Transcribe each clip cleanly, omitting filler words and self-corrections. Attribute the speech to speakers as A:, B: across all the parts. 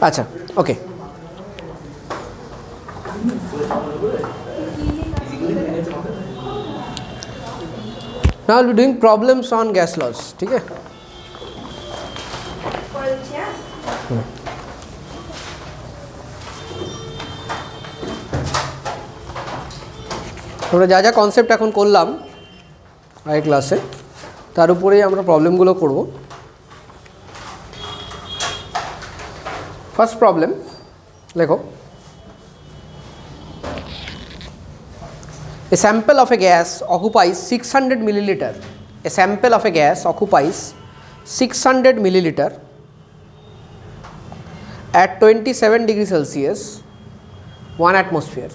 A: আচ্ছা, ওকে। Now I'll be doing problems on gas laws. ठीक है? আমরা যা যা কনসেপ্ট এখন করলাম এই ক্লাসে তার উপরেই আমরা প্রবলেমগুলো করব। ফার্স্ট প্রবলেম লেখো, a sample of a gas occupies 600 milliliter. A sample of a gas occupies 600 milliliter at 27 degrees Celsius, 1 atmosphere.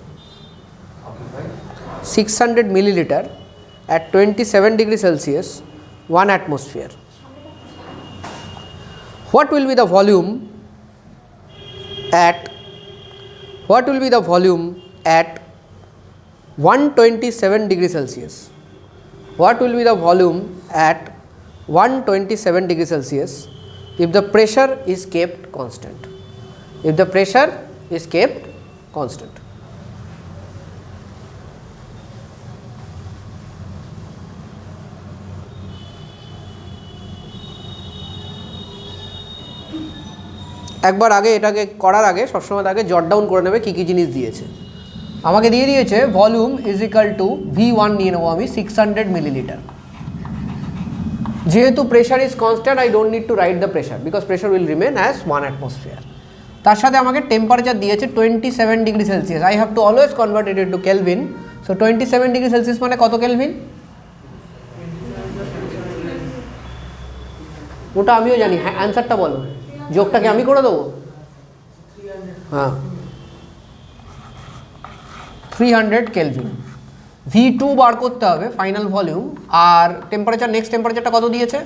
A: 600 milliliter at 27 degrees Celsius, 1 atmosphere. What will be the volume at 127 degrees Celsius? What will be the volume at 127 degrees Celsius if the pressure is kept constant? If the pressure is kept constant. একবার আগে এটাকে করার আগে সবসময় আগে জট down করে নেবে কী কী জিনিস দিয়েছে। আমাকে দিয়ে দিয়েছে volume is equal two V1 নিয়ে নেবো আমি 600 মিলিলিটার। যেহেতু pressure is constant I don't need to write the pressure because pressure will remain as 1 atmosphere. তার সাথে আমাকে টেম্পারেচার দিয়েছে 27 degree Celsius. I have to always convert it into Kelvin. So 27 degree Celsius মানে কত kelvin? ওটা আমিও জানি। হ্যাঁ, অ্যান্সারটা বলো। যোগটাকে আমি করে দেবো? হ্যাঁ, 300 কেলভিন। V2 বার করতে হবে ফাইনাল ভলিউম। আর টেম্পারেচার, নেক্সট টেম্পারেচারটা কত দিয়েছে?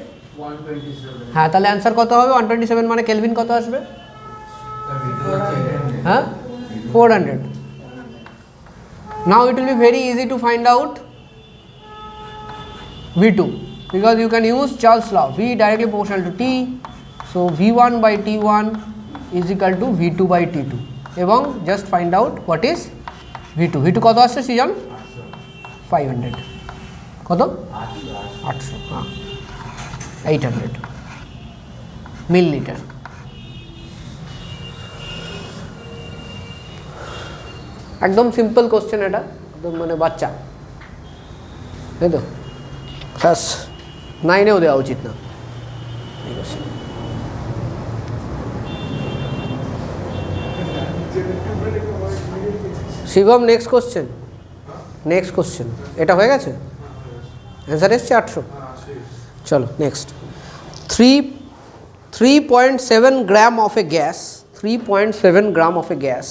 B: 127।
A: হ্যাঁ, তাহলে অ্যান্সার কত হবে? 127 মানে কেলভিন কত আসবে? হ্যাঁ, 400। Now it will be very easy to find out V2 because you can use Charles law. V directly proportional to T. So V1 by T1 is equal to V2 by T2 এবং just find out what is V2. V2 কত আসছে season? 500। কত? 800। হ্যাঁ, 800 millilitre. একদম simple question এটা, একদম মানে বাচ্চা, তাই তো? ক্লাস 9-এও দেওয়া উচিত না এই question. Shivam, next question. Next question এটা হয়ে গেছে? অ্যান্সার এসছে 800। চলো next. 3.7 gram of A gas, 3.7 gram of A gas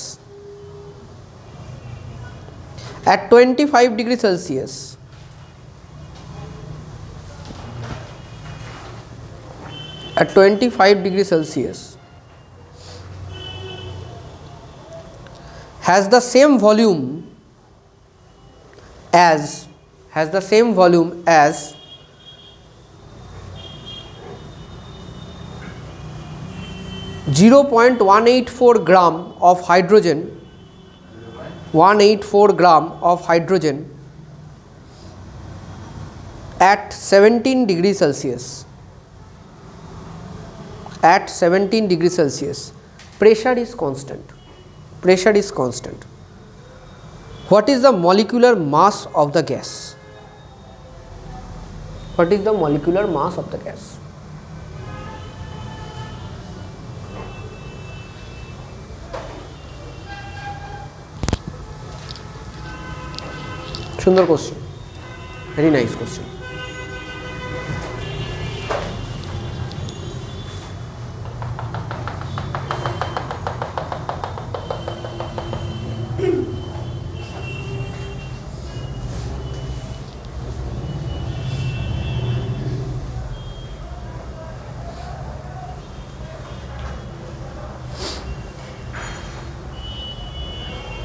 A: at 25 degrees Celsius at 25 degrees Celsius has the same volume as 0.184 gram of hydrogen, 184 gram of hydrogen at 17 degrees Celsius. At 17 degrees Celsius, pressure is constant. Pressure is constant. What is the molecular mass of the gas? What is the molecular mass of the gas? সুন্দর question, very nice question.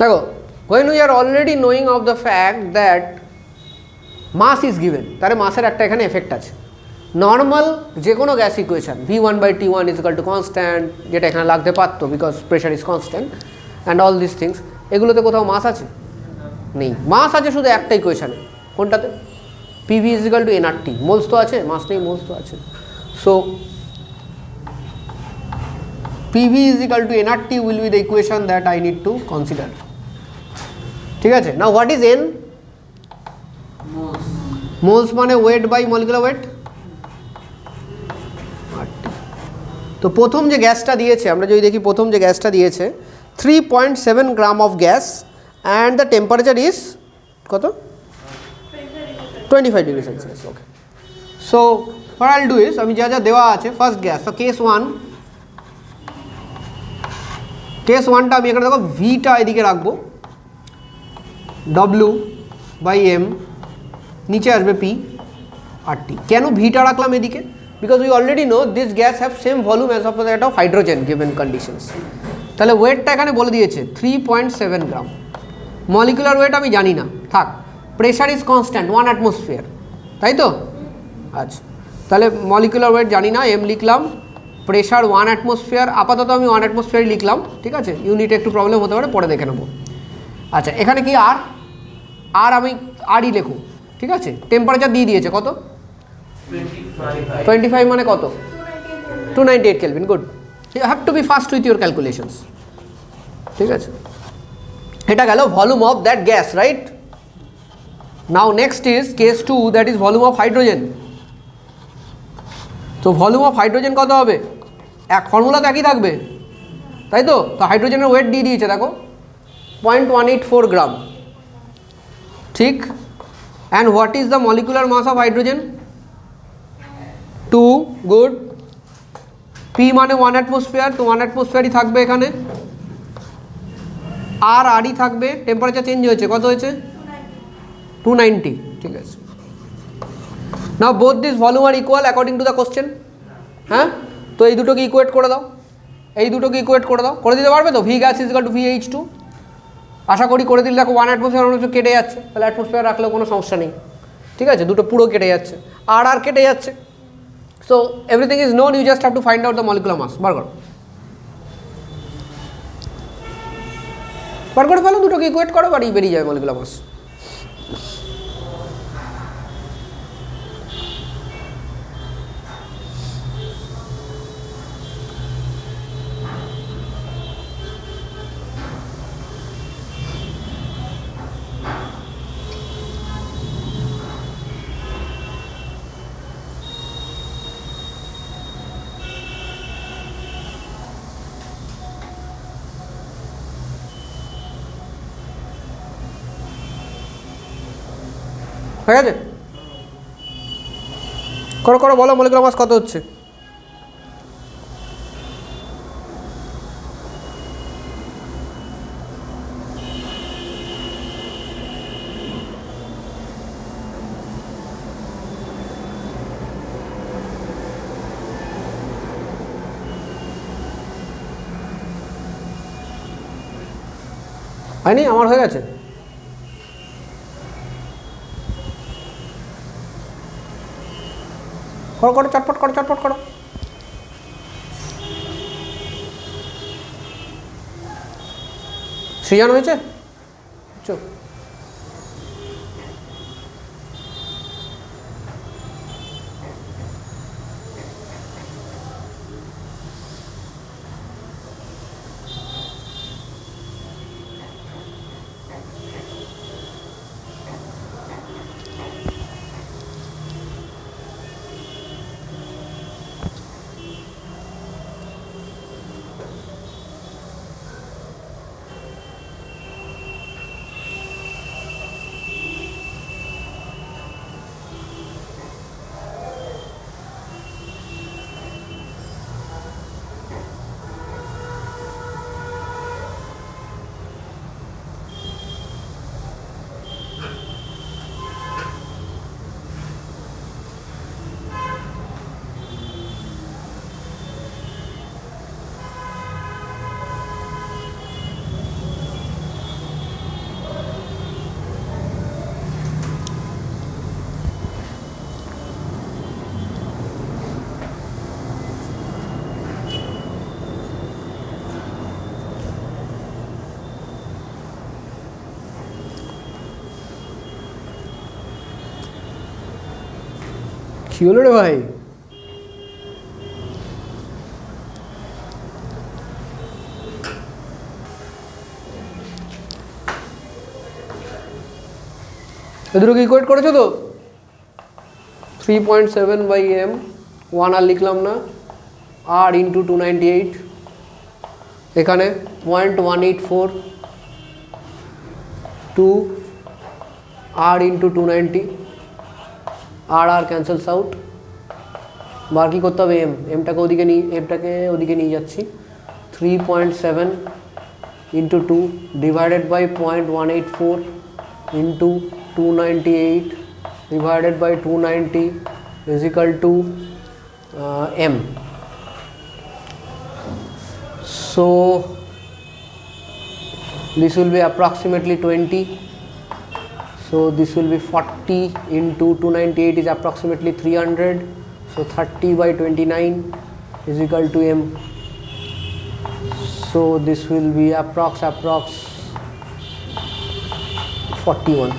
A: দেখো, when we are already knowing of the fact that mass is given, তাহলে মাসের একটা এখানে effect আছে। Normal যে কোনো gas equation V1 by T1 is equal to constant, যেটা এখানে লাগতে পারতো because pressure is constant and all this things, এগুলোতে কোথাও মাস আছে? নেই। মাস আছে শুধু একটা ইকুয়েশানে, কোনটাতে? PV is equal two nRT। Moles তো আছে, মাস নেই, মোলস তো আছে। So PV is equal to nRT will be the equation that I need to consider. ঠিক আছে? Now what is N? Moles মানে weight by molecular weight। তো প্রথম যে গ্যাসটা দিয়েছে, আমরা যদি দেখি প্রথম যে গ্যাসটা দিয়েছে 3.7 gram of gas and the temperature is কত? 25 degree Celsius. Okay, so what I'll do is আমি যা যা দেওয়া আছে ফার্স্ট গ্যাস, তো কেস 1টা আমি এখানে দেখো ভিটা এদিকে রাখবো, W বাই M, নিচে আসবে P আর T। কেন ভিটা রাখলাম এদিকে? Because we already no this gas have same volume as of that of hydrogen given conditions. তাহলে ওয়েটটা এখানে বলে দিয়েছে 3.7 গ্রাম। মলিকুলার ওয়েট আমি জানি না, থাক। প্রেশার ইজ কনস্ট্যান্ট 1 অ্যাটমসফিয়ার, তাই তো? আচ্ছা, তাহলে মলিকুলার ওয়েট জানি না, M লিখলাম। প্রেশার 1 অ্যাটমসফিয়ার, আপাতত আমি 1 অ্যাটমসফিয়ারই লিখলাম, ঠিক আছে? ইউনিটে একটু প্রবলেম হতে পারে, পরে দেখে নেবো। আচ্ছা, এখানে কি আর আমি আরই লেখো, ঠিক আছে? টেম্পারেচার দিয়ে দিয়েছে কত? 25 মানে কত? 298 Kelvin. Good, you have to be fast with your calculations, ঠিক আছে? এটা গেল volume of that gas, right? Now next is case 2, that is volume of hydrogen. তো ভলিউম অফ হাইড্রোজেন কত হবে? এক ফর্মুলা তো একই থাকবে, তাই তো? তো হাইড্রোজেনের ওয়েট দিয়ে দিয়েছে দেখো 0.184 গ্রাম, ঠিক? And what is the molecular mass of hydrogen? 2। Good. P মানে 1 অ্যাটমসফিয়ার, তো 1 অ্যাটমসফিয়ারই থাকবে এখানে, আরই থাকবে। টেম্পারেচার চেঞ্জ হয়েছে, কত হয়েছে? 290, ঠিক আছে? Now both this volume are equal according to the question. হ্যাঁ, তো এই দুটোকে ইকুয়েট করে দাও, এই দুটোকে ইকুয়েট করে দাও। করে দিতে পারবে তো? V gas is equal two VH2। আশা করি করে দিলে। দেখো 1 অ্যাটমসফিয়ার কেটে যাচ্ছে, তাহলে অ্যাটমসফিয়ার রাখলেও কোনো সমস্যা নেই, ঠিক আছে? দুটো পুরো কেটে যাচ্ছে, আর কেটে যাচ্ছে। So everything is known, you just have to find out the molecular mass. বার করে ফেলো, দুটোকে ইকুয়েট করো, বাড়ি বেরিয়ে যাবে মলিকুলার মাস। হয়ে গেছে? করো বলো মলিকুলার মাস কত হচ্ছে? হয়নি? আমার হয়ে গেছে। করো চটপট করো। সৃজন হয়েছে? চুপ। কি হলো রে ভাই? এগুলো ইকুয়েট করেছো তো? 3.7 বাই m 1 আর লিখলাম না, r ইন্টু 298, এখানে 0.184 2 r into 290, r cancels out, বার কি করতে হবে? এমটাকে ওদিকে নিয়ে যাচ্ছি। 3.7 into 2 divided by 0.184 into 298 divided by 290 is equal to m. So this will be approximately 20. So this will be 40 into 298 is approximately 300. So 30 by 29 is equal to m. So this will be approx 41.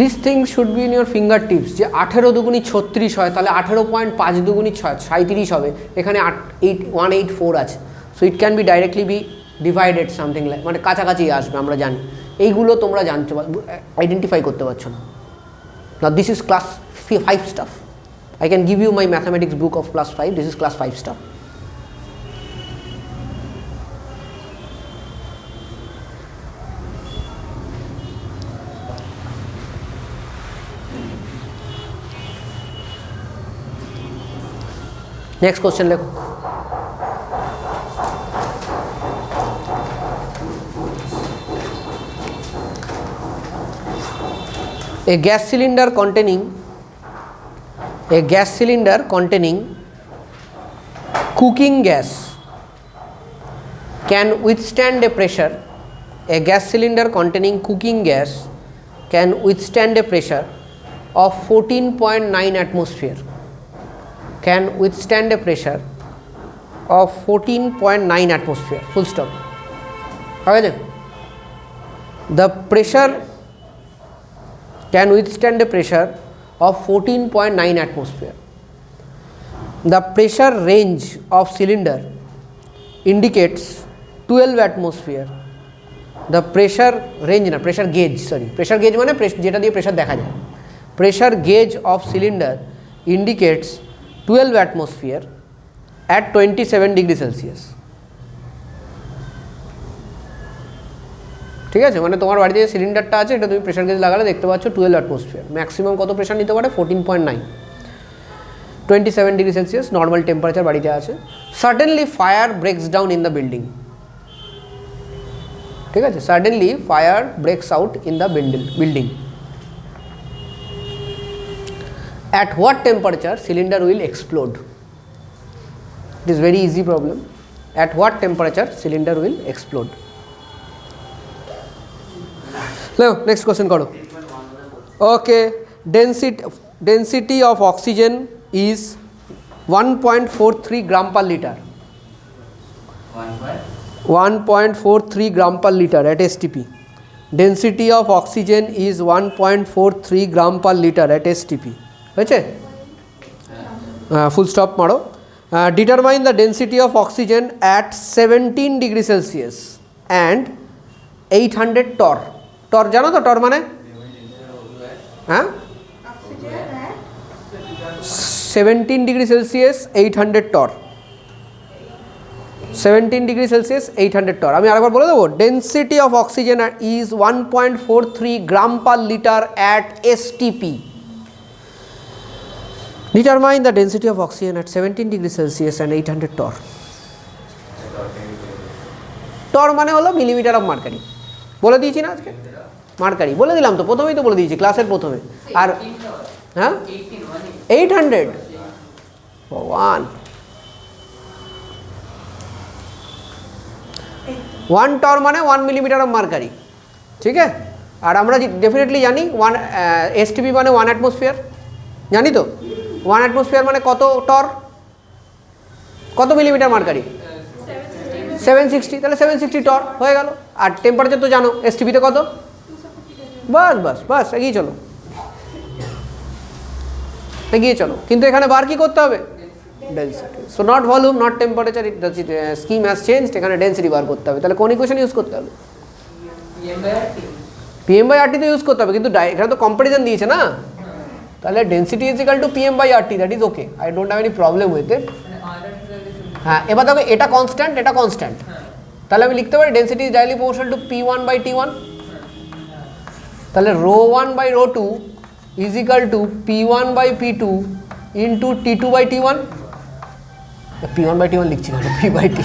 A: This thing should be in your fingertips. যে 18 দুগুণী 36 হয়, তাহলে 18.5 দুগুণী 37 হবে, এখানে 184 আছে। So it can be directly be divided something like, মানে কাছাকাছি আসবে, আমরা জানি। এইগুলো তোমরা জানছো, আইডেন্টিফাই করতে পারছো না। না, this is class 5 stuff. I can give you my mathematics book of class 5, this is class 5 stuff. Next question देखो, a gas cylinder containing cooking gas can withstand a pressure. A gas cylinder containing cooking gas can withstand a pressure of 14.9 atmosphere. Can withstand a pressure of 14.9 atmosphere. Full stop. Okay. The pressure can withstand a pressure of 14.9 atmosphere. The pressure range of cylinder indicates 12 atmosphere. The pressure range na pressure gauge, sorry, pressure gauge মানে যেটা দিয়ে pressure দেখা যায়। Pressure gauge of cylinder indicates 12 atmosphere at 27 degree Celsius. ঠিক আছে, মানে তোমার বাড়িতে যে সিলিন্ডারটা আছে এটা তুমি প্রেসার গেজ লাগালে দেখতে পাচ্ছ 12 অ্যাটমসফিয়ার। ম্যাক্সিমাম কত প্রেসার নিতে পারে? 14.9, 27 ডিগ্রি সেলসিয়াস নর্মাল টেম্পারেচার বাড়িতে আছে। Suddenly fire ব্রেকস down in the building. ঠিক আছে, suddenly fire ব্রেকস out in the building. At what temperature cylinder will explode? It is very easy problem. At what temperature cylinder will explode? Now next question karo. Okay, density of oxygen is 1.43 gram per liter. 1.43 gram per liter at STP. Density of oxygen is 1.43 gram per liter at STP. হয়েছে? Full stop মারো। Determine the density of oxygen at 17 degree Celsius and 800 টর। টর জানো তো? টর মানে হ্যাঁ, 17 degree Celsius 800 টর। 17 degree Celsius 800 টর। আমি আরেকবার বলে দেবো, density of oxygen is 1.43 gram per litre at STP. Determine the density of oxygen at 17 degree Celsius and 800 torr. টর মানে হলো মিলিমিটার অফ মার্কারি। বলে দিয়েছি না আজকে? মার্কারি বলে দিলাম তো, প্রথমেই তো বলে দিয়েছি ক্লাসের প্রথমে। আর হ্যাঁ 800, ভগবান, 1 টর মানে 1 মিলিমিটার অফ মার্কারি। ঠিক আছে, আর আমরা ডেফিনেটলি জানি 1 এসটিপি মানে 1 অ্যাটমসফিয়ার। জানি তো 1 অ্যাটমসফিয়ার মানে কত টর, কত মিলিমিটার মার্কারি, 760, তাহলে 760 টর হয়ে গেল। আর টেম্পারেচার তো জানো এসটিপিতে কত, বাস বাস বাস এগিয়ে চলো, এগিয়ে চলো। কিন্তু এখানে বার কি করতে হবে, density. So not volume not temperature, it scheme has changed, এখানে ডেন্সিটি বার করতে হবে। তাহলে কোন ইকুয়েশন ইউজ করতে হবে, PM/RT তো ইউজ করতে হবে, কিন্তু এখানে তো কম্পারিজন দিয়েছে না, তাহলে density is equal two PM/RT, that is okay, I don't have any problem with it. হ্যাঁ, এবার দেখো এটা কনস্ট্যান্ট, এটা কনস্ট্যান্ট, তাহলে আমি লিখতে পারি density is directly proportional to P1/T1, তাহলে ρ1/ρ2 is equal two P1/P2 into T2/T1, P1/T1 লিখছি না, P/T,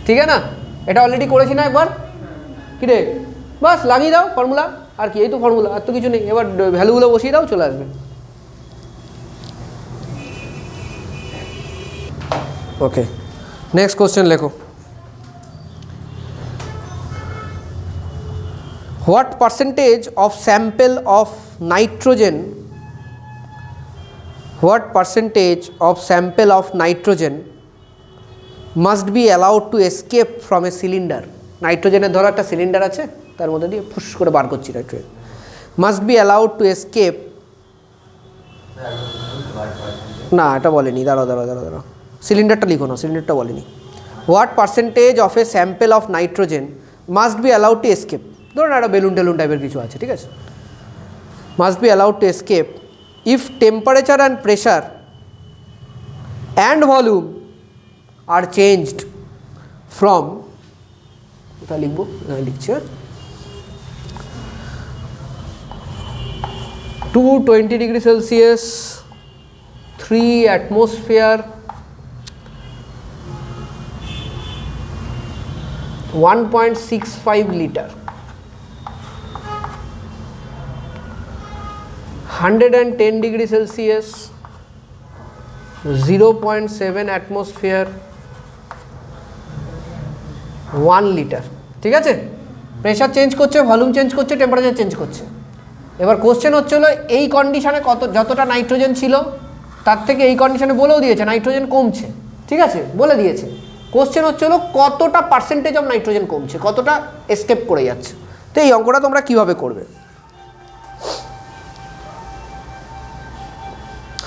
A: ঠিক আছে না, এটা অলরেডি করেছি না একবার, কি রে, বাস লাগিয়ে দাও ফর্মুলা, আর কি, এই তো ফর্মুলা, আর তো কিছু নেই। এবার ভ্যালুগুলো বসিয়ে দাও, চলে আসবে। ওকে, নেক্সট কোশ্চেন লেখো। What percentage of sample of nitrogen, what percentage of sample of nitrogen must be allowed to escape from a cylinder. নাইট্রোজেনের ধরো একটা সিলিন্ডার আছে, তার মধ্যে দিয়ে ফুস করে বার করছি nitrogen, must be allowed to escape, না এটা বলেনি, দাঁড়াও দাঁড়াও দাঁড়াও দাঁড়াও, সিলিন্ডারটা লিখো না, সিলিন্ডারটা বলেনি। What percentage of a sample of nitrogen must be allowed to escape, ধরুন একটা বেলুন টেলুন টাইপের কিছু আছে, ঠিক আছে, must be allowed to escape if temperature and pressure and volume are changed from, কোথায় লিখবো, লিখছি 220 degree Celsius, 3 atmosphere, 1.65 litre, 110 degree Celsius, 0.7 atmosphere, 1 litre, ঠিক আছে। প্রেশার চেঞ্জ করছে, ভলিউম চেঞ্জ করছে, টেম্পারেচার চেঞ্জ করছে। এবার কোশ্চেন হচ্ছে হলো এই কন্ডিশনে কত, যতটা নাইট্রোজেন ছিল তার থেকে এই কন্ডিশনে বলেও দিয়েছে নাইট্রোজেন কমছে, ঠিক আছে, বলে দিয়েছে। কোশ্চেন হচ্ছে হলো কতটা পার্সেন্টেজ অফ নাইট্রোজেন কমছে, কতটা এসকেপ করে যাচ্ছে। তো এই অঙ্কটা তোমরা কীভাবে করবে,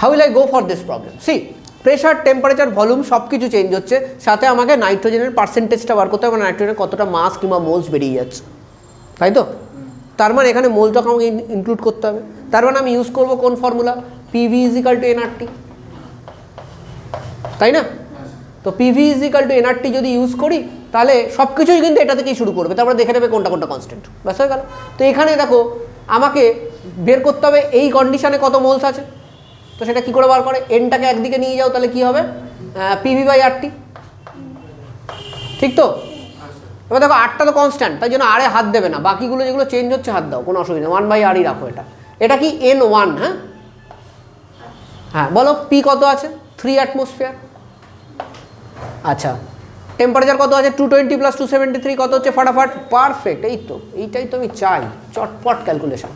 A: how will I go for this problem, see pressure temperature volume সব কিছু চেঞ্জ হচ্ছে, সাথে আমাকে নাইট্রোজেনের পার্সেন্টেজটা বার করতে হবে, নাইট্রোজেনের কতটা মাস কিংবা মোলস বেরিয়ে যাচ্ছে, তাই তো। তার মানে এখানে মোলটাকে আমাকে ইনক্লুড করতে হবে, তার মানে আমি ইউজ করবো কোন ফর্মুলা, PV = nRT, তাই না। তো PV = nRT যদি ইউজ করি তাহলে সব কিছুই কিন্তু এটা থেকেই শুরু করবে, তারপরে দেখে নেবে কোনটা কোনটা কনস্ট্যান্ট, ব্যাস হয়ে গেল। তো এখানে দেখো আমাকে বের করতে হবে এই কন্ডিশনে কত মোলস আছে, তো সেটা কী করে বার করে, এনটাকে একদিকে নিয়ে যাও, তাহলে কী হবে, PV/RT, ঠিক তো। এবার দেখো আরটা তো কনস্ট্যান্ট, তাই জন্য আরে হাত দেবে না, বাকিগুলো যেগুলো চেঞ্জ হচ্ছে হাত দাও, কোনো অসুবিধা নেই, 1/R রাখো। এটা কি N1, হ্যাঁ হ্যাঁ, বলো পি কত আছে, 3 অ্যাটমসফিয়ার। আচ্ছা, টেম্পারেচার কত আছে, 220 + 273 কত হচ্ছে, ফাটাফাট, পারফেক্ট, এই তো, এইটাই তো আমি চাই, চটপট ক্যালকুলেশন।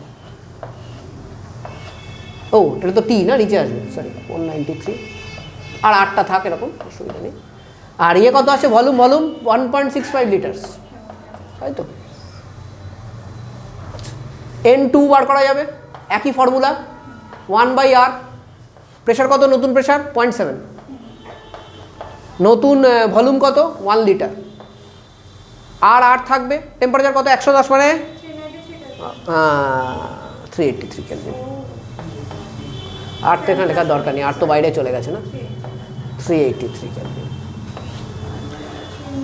A: ও এটা তো টি না, নিচে আসবে, সরি 193, আর আটটা থাক, এরকম অসুবিধা নেই। আর ইয়ে কত আছে, ভলিউম 1.65 লিটার্স, তাই তো। N2 বার করা যাবে, একই ফর্মুলা, 1/R। প্রেশার কত, নতুন প্রেশার 0.7, নতুন ভলিউম কত 1 লিটার, আর থাকবে টেম্পারেচার কত, 110 মানে 383 কেলভিন। আর তো এখানে লেখার দরকার নেই, আর তো বাইরে চলে গেছে না, 383 কেলভিন।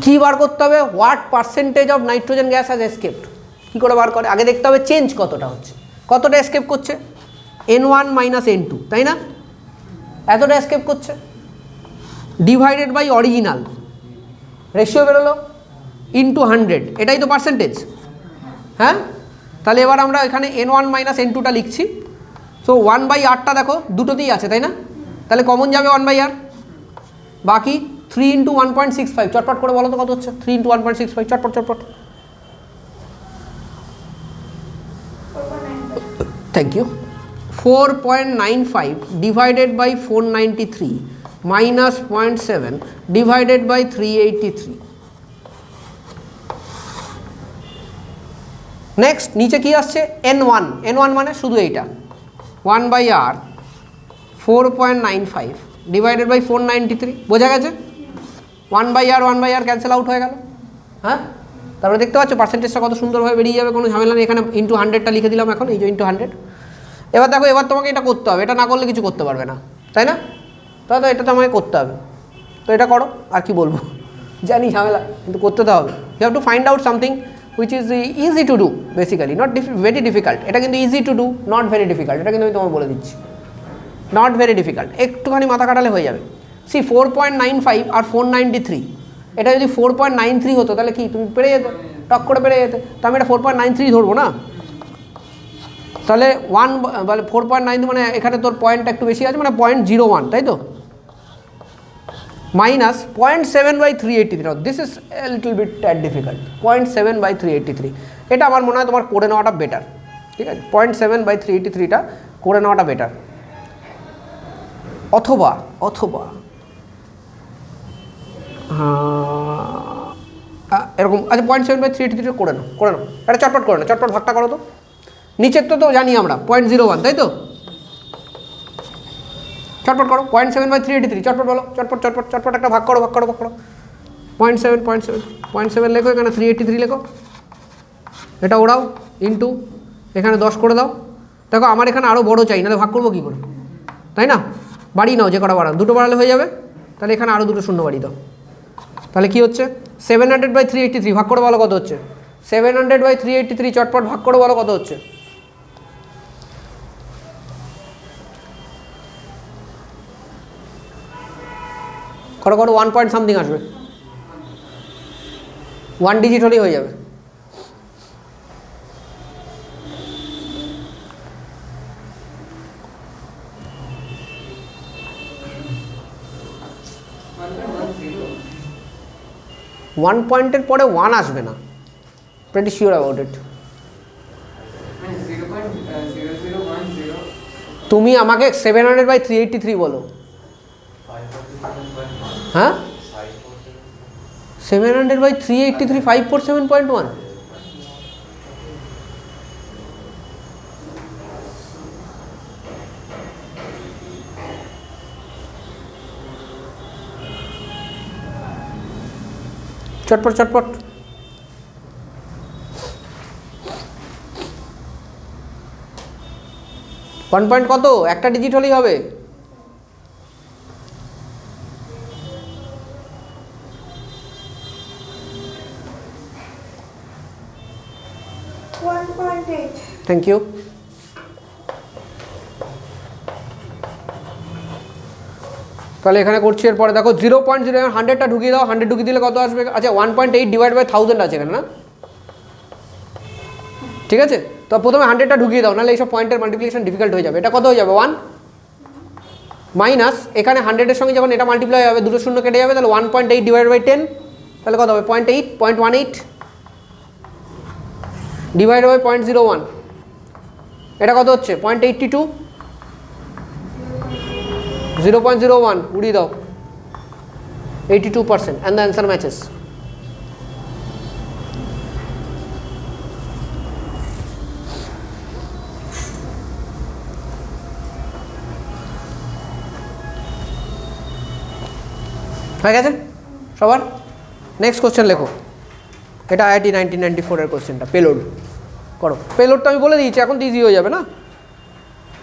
A: কী বার করতে হবে, what percentage of nitrogen gas has escaped, কী করে বার করে, আগে দেখতে হবে চেঞ্জ কতটা হচ্ছে, কতটা এসকেপ করছে, N1 - N2, তাই না, এতটা এসকেপ করছে, ডিভাইডেড বাই অরিজিনাল, রেশিও বেরোলো, ইন্টু 100, এটাই তো পার্সেন্টেজ, হ্যাঁ। তাহলে এবার আমরা এখানে N1 - N2টা লিখছি। সো 1/Rটা দেখো দুটোতেই আছে, তাই না, তাহলে কমন যাবে 1/R, বাকি 3 × 1.65, চটপট করে বলো তো কত হচ্ছে, 3 × 1.65, চটপট চটপট, thank you, 4.95 divided by 493 minus 0.7 divided by 383. Next নিচে কি আসছে n1, n1 মানে শুধু এইটা 1/r 4.95 ডিভাইডেড বাই 493, বোঝা গেছে? 1/r ক্যান্সেল আউট হয়ে গেল। হ্যাঁ, তারপরে দেখতে পাচ্ছ পার্সেন্টেজটা কত সুন্দরভাবে বেরিয়ে যাবে, কোনো ঝামেলা নেই। এখানে ইন্টু 100টা লিখে দিলাম এখন, এই যে ইন্টু 100। এবার দেখো, এবার তোমাকে এটা করতে হবে, এটা না করলে কিছু করতে পারবে না, তাই না? তাহলে এটা তো আমাকে করতে হবে, তো এটা করো, আর কি বলবো, জানি ঝামেলা, কিন্তু করতে তো হবে। You have to find out something which is easy to do basically, not very difficult. এটা কিন্তু easy to do, not very difficult, এটা কিন্তু আমি তোমাকে বলে দিচ্ছি, not very difficult, একটুখানি মাথা কাটালে হয়ে যাবে। সি 4.95 আর 493, এটা যদি 4.93 হতো তাহলে কি তুমি পেরে যেতে, টক করে পেরে যেতে। তো আমি এটা 4.93 ধরবো না, তাহলে 1 মানে 4.9 মানে এখানে তোর পয়েন্টটা একটু বেশি আছে, মানে 0.01, তাই তো, minus 0.7/383. This is a little bit difficult. 0.7/383 এটা আমার মনে হয় তোমার করে নেওয়াটা বেটার, ঠিক আছে? 0.7/383টা করে নেওয়াটা বেটার। অথবা এরকম, আচ্ছা 0.7/383 করে নাও এটা চটপট করে নাও, চটপট ভাগটা করো তো। নিচের তো জানি আমরা 0.01, তাই তো, চটপট করো 0.7/383, চটপট বলো, চটপট একটা ভাগ করো 0.7 লেখো, এখানে 383 লেখো, এটা ওড়াও, ইন্টু এখানে 10 করে দাও। দেখো আমার এখানে আরও বড়ো চাই, নাহলে ভাগ করবো কী করে, তাই না? বাড়ি নাও, যে কটা বাড়াও, দুটো বাড়ালে হয়ে যাবে, তাহলে এখানে আরও দুটো শূন্য বাড়ি দাও। তাহলে কী হচ্ছে 700/383, ভাগ করে বলো কত হচ্ছে 700/383, চটপট ভাগ করে বলো কত হচ্ছে। করো 1 পয়েন্ট সামথিং আসবে, 1 ডিজিট হলেই হয়ে যাবে। ওয়ান পয়েন্টের পরে 1 আসবে না, প্রিটি শিওর অ্যাবাউট ইট। তুমি আমাকে 700/383 বলো। হ্যাঁ, 700/383 547.1, চটপট 1 পয়েন্ট কত, একটা ডিজিট হলেই হবে। Thank you. তাহলে এখানে করছি, এরপরে দেখো 0.0 100টা ঢুকিয়ে দাও, 100 ঢুকিয়ে দিলে কত আসবে? আচ্ছা 1.8 ডিভাইড বাই 1000 আছে এখানে না, ঠিক আছে? তো প্রথমে 100টা ঢুকিয়ে দাও, নাহলে এইসব পয়েন্টের মাল্টিপ্লিকেশন ডিফিকাল্ট হয়ে যাবে। এটা কত হয়ে যাবে 1 মাইনাস এখানে 100-এর সঙ্গে যখন এটা মাল্টিপ্লাই হবে, দুটো শূন্য কেটে যাবে, তাহলে 1.8 ডিভাইড বাই 10, তাহলে কত হবে 0.18 ডিভাইড বাই 0.01, এটা কত হচ্ছে 0.82, 0.01 উড়িয়ে দাও, 82%, and the answer matches. হয়ে গেছে সবার? নেক্সট কোশ্চেন লেখো, এটা IIT 1994 এর কোশ্চেনটা, পেলোড করো। পেলোডটা আমি বলে দিয়েছি, এখন তো ইজি হয়ে যাবে না।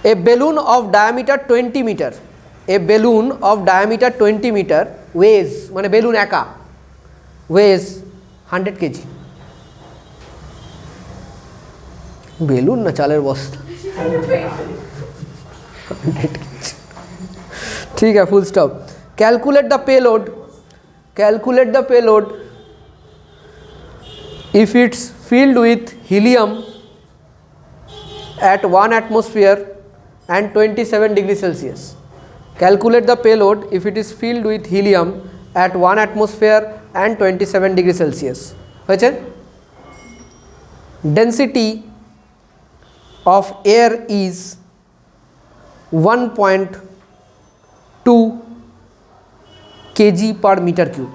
A: A balloon of diameter 20 metre, a balloon of diameter 20 metre weighs, মানে বেলুন একা ওয়েজ 100 কেজি। বেলুন না চালের বস্তা, 100 কেজি, ঠিক আছে, full stop. Calculate the payload if it's filled with helium at 1 atmosphere and 27 degrees Celsius. Calculate the payload if it is filled with helium at 1 atmosphere and 27 degrees Celsius. হয়েছে? Density of air is 1.2 kg per meter cube,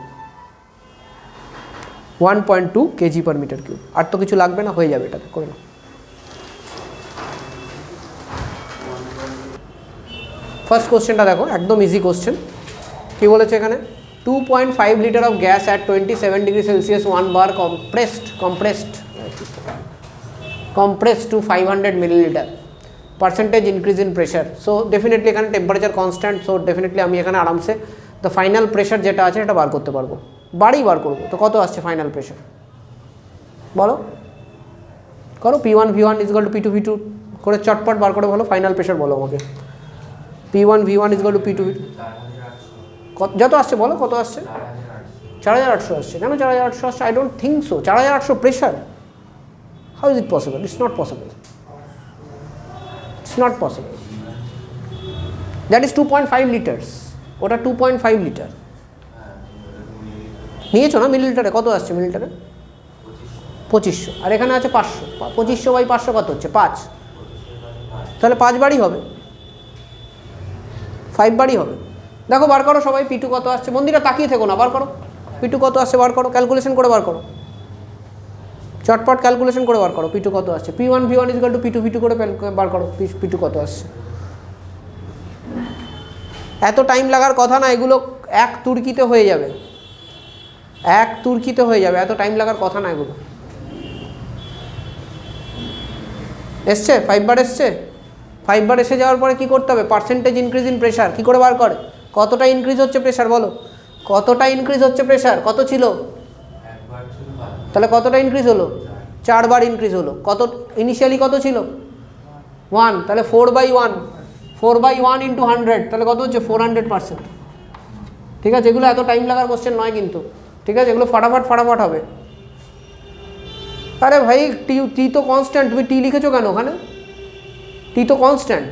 A: 1.2 kg per meter cube। আর তো কিছু লাগবে না, হয়ে যাবে, এটাতে করে নাও। First কোশ্চেনটা দেখো, একদম ইজি কোশ্চেন। কী বলেছে এখানে? 2.5 litre of gas at 27 degree Celsius 1 bar compressed to 500 milliliter, percentage increase in pressure। So definitely এখানে টেম্পারেচার কনস্ট্যান্ট, সো ডেফিনেটলি আমি এখানে আরামসে দ্য ফাইনাল প্রেশার যেটা আছে এটা বার করতে পারবো, বার করবো। তো কত আসছে ফাইনাল প্রেশার বলো, করো। P1 V1 equal to P2 V2 করে চটপট বার করে বলো, ফাইনাল প্রেশার বলো আমাকে। P1 V1 equal to P2 V2 যত আসছে বলো, কত আসছে? 4800 আসছে। কেন 4800 আসছে? I don't think so. 4800 pressure, how is it possible? It's not possible, it's not possible. That is 2.5 litres, ওটা 2.5 লিটার নিয়েছো না মিলিলিটারে? কত আসছে মিলিলিটারে? 2500। আর এখানে আছে 500। 2500 বাই 500 কত হচ্ছে? 5। তাহলে 5 বারই হবে, 5 বারই হবে। দেখো বার করো সবাই, P2 কত আসছে? মন্দিরে তাকিয়ে থেকো না, বার করো। P2 কত আসছে বার করো, ক্যালকুলেশন করে বার করো, চটপট ক্যালকুলেশন করে বার করো। P2 কত আসছে? P1 V1 equal to P2 V2 করে বার করো, P2 কত আসছে। এত টাইম লাগার কথা না, এগুলো এক তুর্কিতে হয়ে যাবে, এক তুর্কিতে হয়ে যাবে, এত টাইম লাগার কথা না এগুলো। এসছে 5 বার এসছে। 5 বার এসে যাওয়ার পরে কী করতে হবে? পার্সেন্টেজ ইনক্রিজ ইন প্রেশার কী করে বার করে? কতটা ইনক্রিজ হচ্ছে প্রেশার বলো, কতটা ইনক্রিজ হচ্ছে প্রেশার? কত ছিল? তাহলে কতটা ইনক্রিজ হলো? 4 বার ইনক্রিজ হলো। কত ইনিশিয়ালি কত ছিল? 1। তাহলে 4/1, 4/1 ইন্টু 100, তাহলে কত হচ্ছে? 400%। ঠিক আছে, এগুলো এত টাইম লাগার কোশ্চেন নয় কিন্তু, ঠিক আছে, এগুলো ফাটাফাট হবে। আরে ভাই টি তো কনস্ট্যান্ট, তুমি টি লিখেছো কেন ওখানে? টি তো কনস্ট্যান্ট,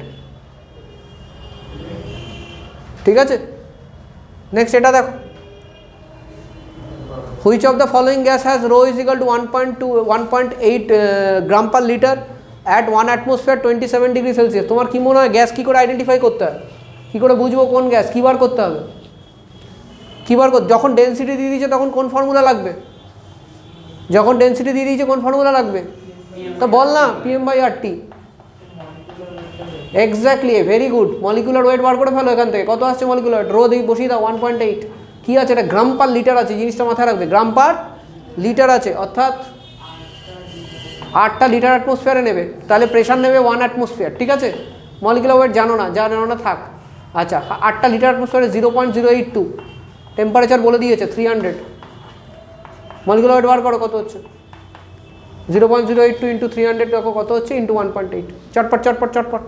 A: ঠিক আছে। নেক্সট এটা দেখো, which of the following gas has rho is equal to 1.8 gram per litre at 1 atmosphere 27 degree Celsius. তোমার কী মনে হয় গ্যাস কী করে আইডেন্টিফাই করতে হয়? কী করে বুঝবো কোন গ্যাস? কী বার করতে হবে? কী বার করতে? যখন ডেনসিটি দিয়ে দিয়েছে তখন কোন ফর্মুলা লাগবে? যখন ডেনসিটি দিয়ে দিয়েছে কোন ফর্মুলা লাগবে? তা বল না, PM/RT। Exactly, very good. Molecular weight বার করে ফেলো এখান থেকে। কত আসছে মলিকুলার ওয়েট? রো দিয়ে বসিয়ে দাও 1.8। কী আছে এটা? গ্রাম পার লিটার আছে, জিনিসটা মাথায় রাখবে, গ্রাম পার লিটার আছে, অর্থাৎ 8টা লিটার অ্যাটমসফিয়ারে নেবে, তাহলে প্রেশার নেবে 1 অ্যাটমসফিয়ার, ঠিক আছে। মলিকুলার ওয়েট জানো না, জানো না থাক। আচ্ছা, 8টা লিটার অ্যাটমসফিয়ারে 0.082, টেম্পারেচার বলে দিয়েছে 300। মলিকুলার ওয়েট বার করো, কত হচ্ছে? 0.082 ইন্টু 300 দেখো কত হচ্ছে, ইন্টু 1.8। চটপট চটপট চটপট।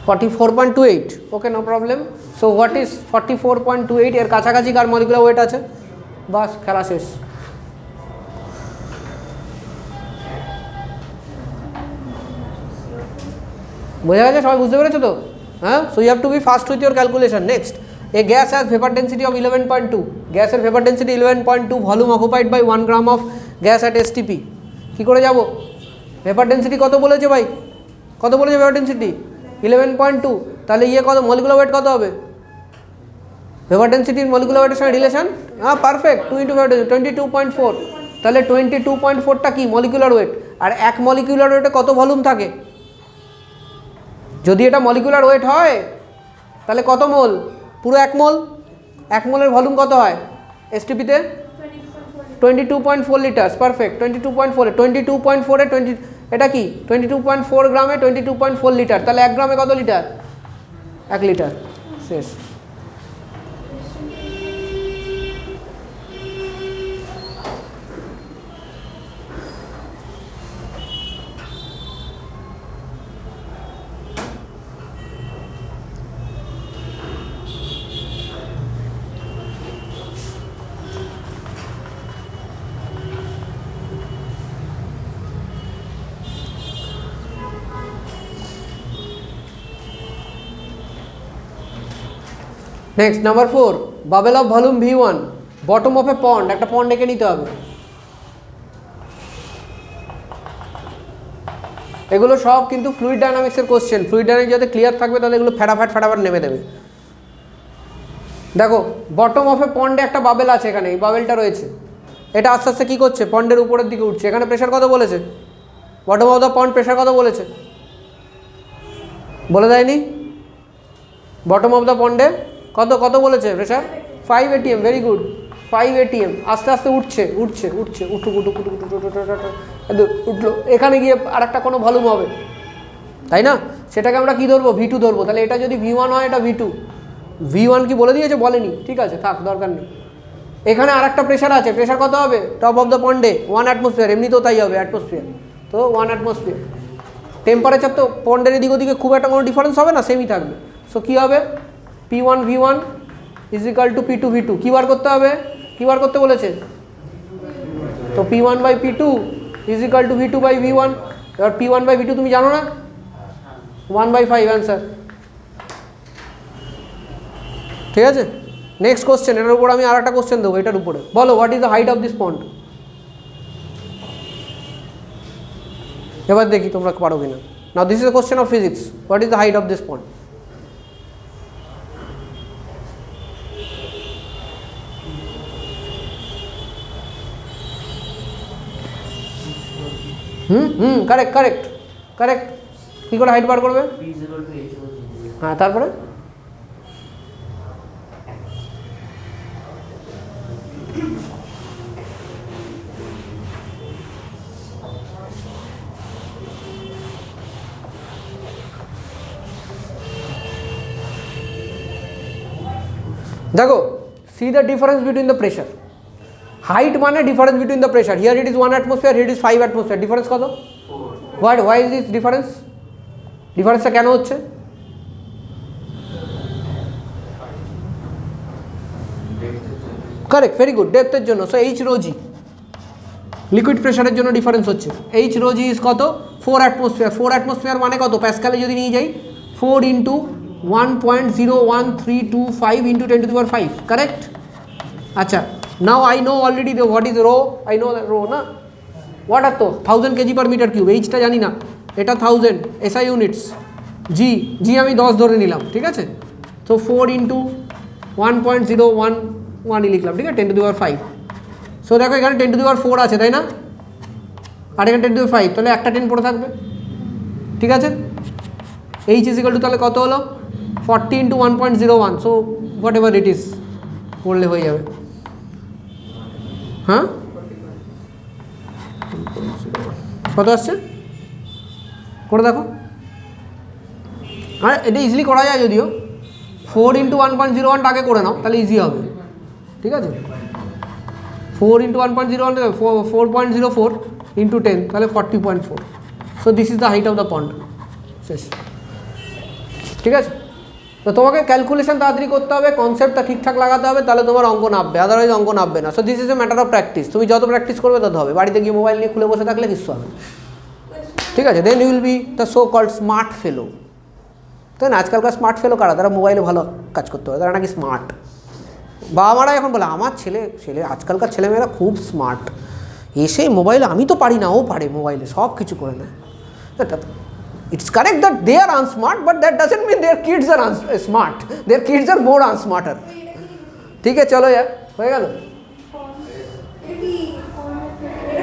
A: $44.28, okay, no problem. So what is 44.28? এর কাছাকাছি কার মলিকুলার ওয়েট আছে? বাস, খেলা শেষ। বোঝা গেছে? সবাই বুঝতে পেরেছো তো? হ্যাঁ, so you have to be fast with your calculation. Next, a gas has vapour density of 11.2। গ্যাসের vapour density 11.2, volume occupied by 1 gram of gas at STP। কী করে যাব? ভেপার ডেন্সিটি কত বলেছে ভাই? কত বলেছে ভেপার ডেন্সিটি? 11.2। তাহলে ইয়ে কত? মলিকুলার ওয়েট কত হবে? ভেপার ডেন্সিটির মলিকুলার ওয়েটের সঙ্গে রিলেশন? হ্যাঁ, পারফেক্ট। 2 ইন্টু 22.4। তাহলে 22.4টা কি? Molecular weight. আর এক মলিকুলার ওয়েটে কত ভলিউম থাকে? যদি এটা মলিকুলার ওয়েট হয় তাহলে কত মোল? পুরো 1 মোল। 1 মোলের ভলিউম কত হয় STPতে? 22.4 লিটার্স। পারফেক্ট, 22.4 22.4 এ 20, এটা কি 22.4 গ্রামে 22.4 লিটার। তাহলে 1 গ্রামে কত লিটার? 1 লিটার। শেষ। Next number 4, bubble of volume V1, bottom of a pond, একটা পন্ড এঁকে নিতে হবে। এগুলো সব কিন্তু ফ্লুইড ডায়নামিক্সের কোশ্চেন। ফ্লুইড ডায়নামিক্স যাতে ক্লিয়ার থাকবে তাহলে এগুলো ফটাফট নেমে দেবে। দেখো বটম অফ এ পন্ডে একটা বাবেল আছে, এখানে এই বাবেলটা রয়েছে, এটা আস্তে আস্তে কী করছে, পন্ডের উপরের দিকে উঠছে। এখানে প্রেশার কত বলেছে, bottom of the pond pressure কত বলেছে, বলে দেয়নি? বটম অফ দ্য পন্ডে কত বলেছে pressure? 5 ATM। Very good, 5 ATM। আস্তে আস্তে উঠছে উঠলো, এখানে গিয়ে আর একটা কোনো ভলিউম হবে, তাই না? সেটাকে আমরা কী ধরবো, V2 ধরবো। তাহলে এটা যদি V1 হয়, এটা V2। V1 কি বলে দিয়েছে? বলেনি, ঠিক আছে, থাক, দরকার নেই। এখানে আর একটা প্রেশার আছে, প্রেশার কত হবে টপ অফ দ্য পন্ডে? 1 অ্যাটমসফিয়ার। এমনিতেও তাই হবে, অ্যাটমসফিয়ার, তো 1 অ্যাটমসফিয়ার। টেম্পারেচার তো পন্ডের এদিক ওদিকে খুব একটা কোনো ডিফারেন্স হবে না, সেমই থাকবে। সো কী হবে, P1 V1 is equal to P2 V2। কী বার করতে হবে, কী বার করতে বলেছে? তো P1 by P2 is equal to V2 by V1। এবার P1 বাই V2 তুমি জানো না, 1/5 অ্যান্সার। ঠিক আছে, নেক্সট কোশ্চেন। এটার উপর আমি আর একটা কোশ্চেন দেবো, এটার উপরে বলো, what is the height of this pond. এবার দেখি তোমরা পারো কিনা। Now this is a question of physics, what is the height of this pond. Correct. কী করে হাইট বার করবে? হ্যাঁ, তারপরে দেখো, see the difference between the pressure. Height মানে difference between the pressure. Here it is 1 atmosphere, here it is 5 atmosphere. Difference কত? Why is this difference? ডিফারেন্সটা কেন হচ্ছে? কারেক্ট, ভেরি গুড, ডেপথের জন্য। So H rho g, liquid প্রেশারের জন্য difference হচ্ছে। H rho g is কত? 4 অ্যাটমসফিয়ার। 4 অ্যাটমসফিয়ার মানে কত? প্যাসকালে যদি নিয়ে যাই, 4 into 1.01325 into 10 to the power 5, correct? আচ্ছা, now I know already what is rho, I know rho না, হোয়াট আর তো 1000 kg/m3। এইচটা জানি না, এটা 1000 SI ইউনিটস। জি আমি 10 ধরে নিলাম, ঠিক আছে? তো 4 ইন্টু 1.011 লিখলাম, ঠিক আছে, 10 to the power 5। সো দেখো এখানে 10 to the power 4 আছে, তাই না? আর এখানে 10 to the power 5, তাহলে একটা 10 পড়ে থাকবে, ঠিক আছে? H ইজ ইকুয়াল টু তাহলে কত হলো? 40 into 1.01। So what ever it is করলে হয়ে যাবে। হ্যাঁ, কত আসছে করে দেখো। আর এটা ইজিলি করা যায়, যদিও 4 ইন্টু 1.01 আগে করে নাও, তাহলে ইজি হবে, ঠিক আছে? 4 ইন্টু 1.01 4.04 ইন্টু 10, তাহলে 40.4। So this is the height of the pond. শেষ, ঠিক আছে? তো তোমাকে ক্যালকুলেশন তাড়াতাড়ি করতে হবে, কনসেপ্টটা ঠিকঠাক লাগাতে হবে, তাহলে তোমার অঙ্ক নামবে, আদারওয়াইজ অঙ্ক নামবে না। So this is a matter of practice. তুমি যত প্র্যাকটিস করবে তত হবে। বাড়িতে গিয়ে মোবাইল নিয়ে খুলে বসে থাকলে কিছু হবে না, ঠিক আছে? Then you will be the so called smart fellow. তাই না? আজকালকার স্মার্ট ফেলো কারা? তারা মোবাইলে ভালো কাজ করতে হবে, তারা নাকি স্মার্ট। বাবা মারা এখন বলে আমার ছেলে আজকালকার ছেলেমেয়েরা খুব স্মার্ট, এসে মোবাইলে, আমি তো পারি না, ও পারে, মোবাইলে সব কিছু করে নেয়। It's correct that they are unsmart, but that doesn't mean their kids are smart. Their kids are more unsmarter. ठीक है, चलो यार, हो गया।